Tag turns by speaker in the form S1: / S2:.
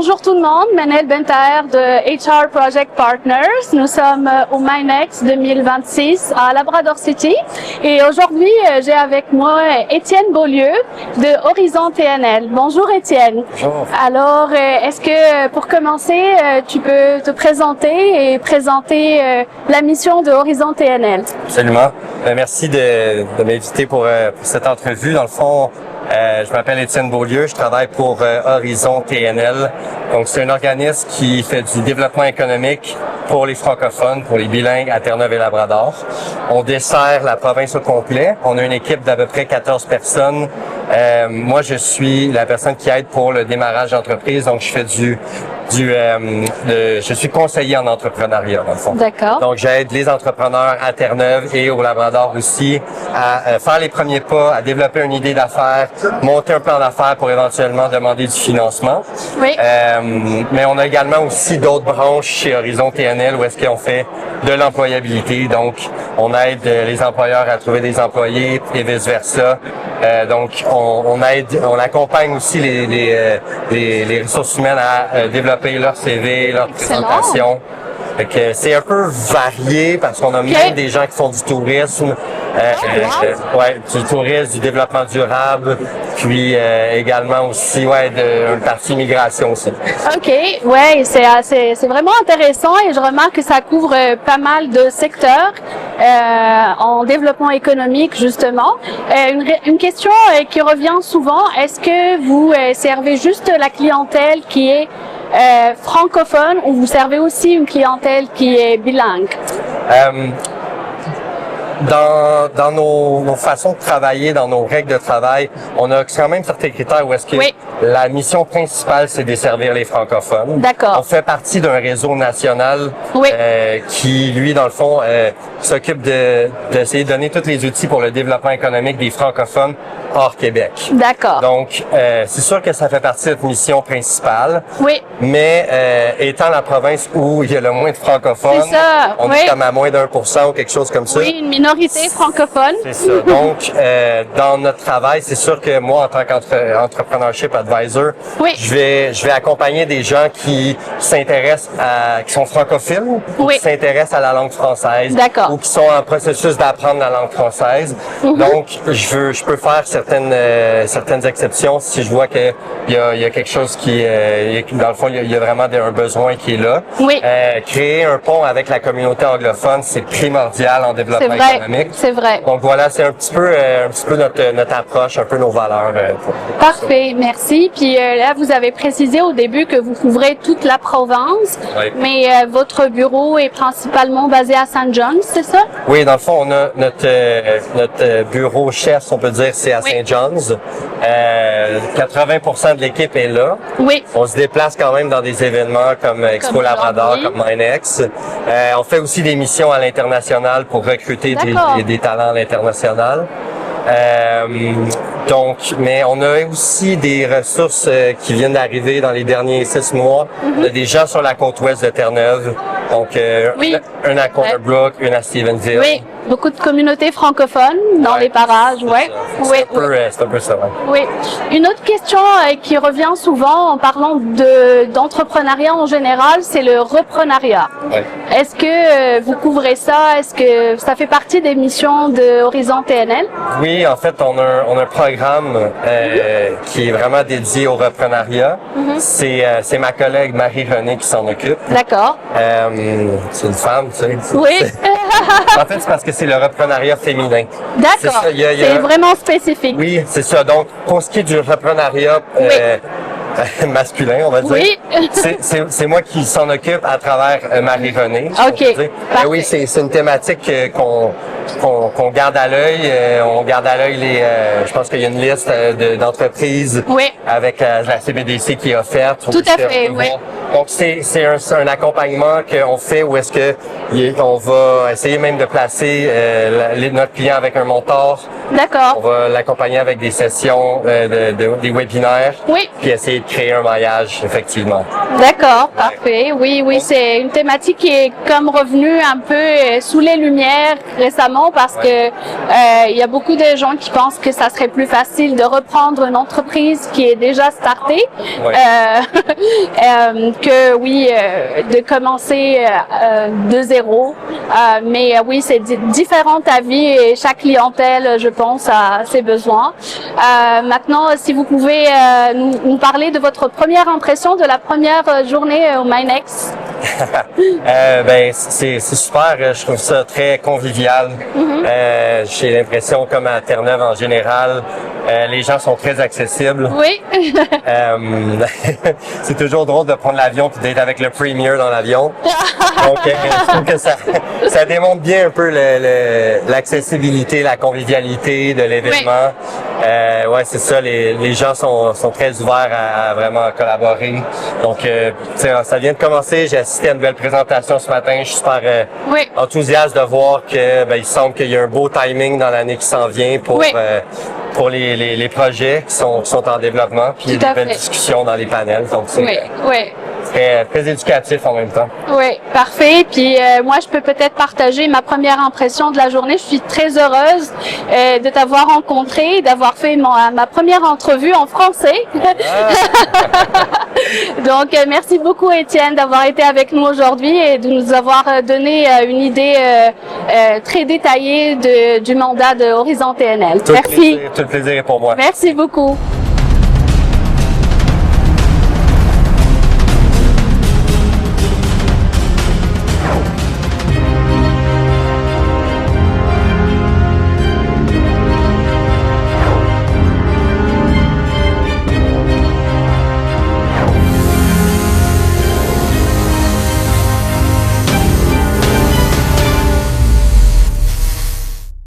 S1: Bonjour tout le monde, Manel Bentaher de HR Project Partners. Nous sommes au MINEX 2026 à Labrador City et aujourd'hui j'ai avec moi Étienne Beaulieu de Horizon TNL. Bonjour Étienne.
S2: Bonjour.
S1: Alors, est-ce que pour commencer, tu peux te présenter et présenter la mission de Horizon TNL?
S2: Absolument. Merci de m'inviter pour cette entrevue. Dans le fond, je m'appelle Étienne Beaulieu, je travaille pour Horizon TNL. Donc, c'est un organisme qui fait du développement économique pour les francophones, pour les bilingues à Terre-Neuve et Labrador. On dessert la province au complet. On a une équipe d'à peu près 14 personnes. Moi, je suis la personne qui aide pour le démarrage d'entreprise. Donc, je fais je suis conseiller en entrepreneuriat, dans le fond.
S1: D'accord.
S2: Donc, j'aide les entrepreneurs à Terre-Neuve et au Labrador aussi à faire les premiers pas, à développer une idée d'affaires, monter un plan d'affaires pour éventuellement demander du financement.
S1: Oui.
S2: Mais on a également aussi d'autres branches chez Horizon TNL où est-ce qu'on fait de l'employabilité. Donc, on aide les employeurs à trouver des employés et vice-versa. Donc, on accompagne aussi les ressources humaines à développer leur CV, leur présentation. Fait que c'est un peu varié parce qu'on a même des gens qui font du tourisme, du tourisme, du développement durable, puis également aussi une partie migration aussi.
S1: OK, ouais, c'est vraiment intéressant et je remarque que ça couvre pas mal de secteurs en développement économique justement. Une question qui revient souvent, est-ce que vous servez juste la clientèle qui est francophone ou vous servez aussi une clientèle qui est bilingue?
S2: Dans nos façons de travailler, dans nos règles de travail, on a quand même certains critères où est-ce que la mission principale, c'est de desservir les francophones.
S1: D'accord.
S2: On fait partie d'un réseau national qui, lui, dans le fond, s'occupe d'essayer de donner tous les outils pour le développement économique des francophones hors Québec.
S1: D'accord.
S2: Donc, c'est sûr que ça fait partie de notre mission principale.
S1: Oui.
S2: Mais étant la province où il y a le moins de francophones, on est comme à moins d'1% ou quelque chose comme ça.
S1: Oui, une minorité francophone.
S2: C'est ça. Donc, dans notre travail, c'est sûr que moi, en tant qu'entrepreneurship advisor, je vais accompagner des gens qui s'intéressent qui sont francophiles ou qui s'intéressent à la langue française ou qui sont en processus d'apprendre la langue française. Donc, je peux faire certaines exceptions si je vois que il y a quelque chose dans le fond, il y a vraiment un besoin qui est là.
S1: Oui.
S2: Créer un pont avec la communauté anglophone, c'est primordial en développement économique.
S1: C'est vrai.
S2: Donc voilà, c'est un petit peu notre approche, un peu nos valeurs.
S1: Parfait, merci. Puis là, vous avez précisé au début que vous couvrez toute la province, mais votre bureau est principalement basé à St. John's, c'est ça?
S2: Oui, dans le fond, on a notre bureau chef, on peut dire, c'est à St. John's. 80% de l'équipe est là.
S1: Oui.
S2: On se déplace quand même dans des événements comme Expo Labrador, comme MINEX. On fait aussi des missions à l'international pour recruter des talents à l'international. Mais on a aussi des ressources qui viennent d'arriver dans les derniers 6 mois. On a des gens sur la côte ouest de Terre-Neuve. Donc, un à Corner Brook, une à Stephenville.
S1: Oui, beaucoup de communautés francophones dans les parages,
S2: C'est un peu ça,
S1: Oui. Une autre question qui revient souvent en parlant d'entrepreneuriat en général, c'est le reprenariat. Est-ce que vous couvrez ça? Est-ce que ça fait partie des missions de Horizon TNL?
S2: Oui, en fait, on a un programme qui est vraiment dédié au reprenariat. C'est ma collègue Marie-Renée qui s'en occupe.
S1: D'accord.
S2: C'est une femme, tu sais.
S1: Oui.
S2: En fait, c'est parce que c'est le reprenariat féminin.
S1: D'accord. C'est vraiment spécifique.
S2: Oui, c'est ça. Donc, pour ce qui est du reprenariat masculin, on va dire.
S1: Oui.
S2: C'est moi qui s'en occupe à travers Marie-Renée.
S1: OK.
S2: Oui, c'est une thématique qu'on garde à l'œil. On garde à l'œil je pense qu'il y a une liste d'entreprises avec la CBDC qui est offerte.
S1: Tout à fait, oui.
S2: Donc, c'est un accompagnement qu'on fait où est-ce que on va essayer même de placer notre client avec un mentor.
S1: D'accord.
S2: On va l'accompagner avec des sessions, des webinaires.
S1: Oui.
S2: Puis essayer de créer un maillage, effectivement.
S1: D'accord, parfait. Oui, oui, c'est une thématique qui est comme revenue un peu sous les lumières récemment parce que il y a beaucoup de gens qui pensent que ça serait plus facile de reprendre une entreprise qui est déjà startée que de commencer de zéro. Mais oui, c'est différent avis et chaque clientèle, je pense, a ses besoins. Maintenant, si vous pouvez nous parler de votre première impression de la première journée au MINEX.
S2: C'est super. Je trouve ça très convivial. J'ai l'impression, comme à Terre-Neuve en général, les gens sont très accessibles.
S1: Oui.
S2: C'est toujours drôle de prendre l'avion et d'être avec le premier dans l'avion. Donc, je trouve que ça démontre bien un peu l'accessibilité, la convivialité de l'événement. C'est ça. Les gens sont très ouverts à vraiment collaborer. Donc, ça vient de commencer. J'ai assisté à une belle présentation ce matin. Je suis super enthousiaste de voir que il semble qu'il y a un beau timing dans l'année qui s'en vient pour les projets qui sont en développement. Puis il y a des belles discussions dans les panels. Donc, c'est très éducatif en même temps.
S1: Oui, parfait. Puis moi, je peux peut-être partager ma première impression de la journée. Je suis très heureuse de t'avoir rencontré, d'avoir fait ma première entrevue en français. Donc, merci beaucoup, Étienne, d'avoir été avec nous aujourd'hui et de nous avoir donné une idée très détaillée du mandat de Horizon TNL. Merci.
S2: Tout le plaisir est pour moi.
S1: Merci beaucoup.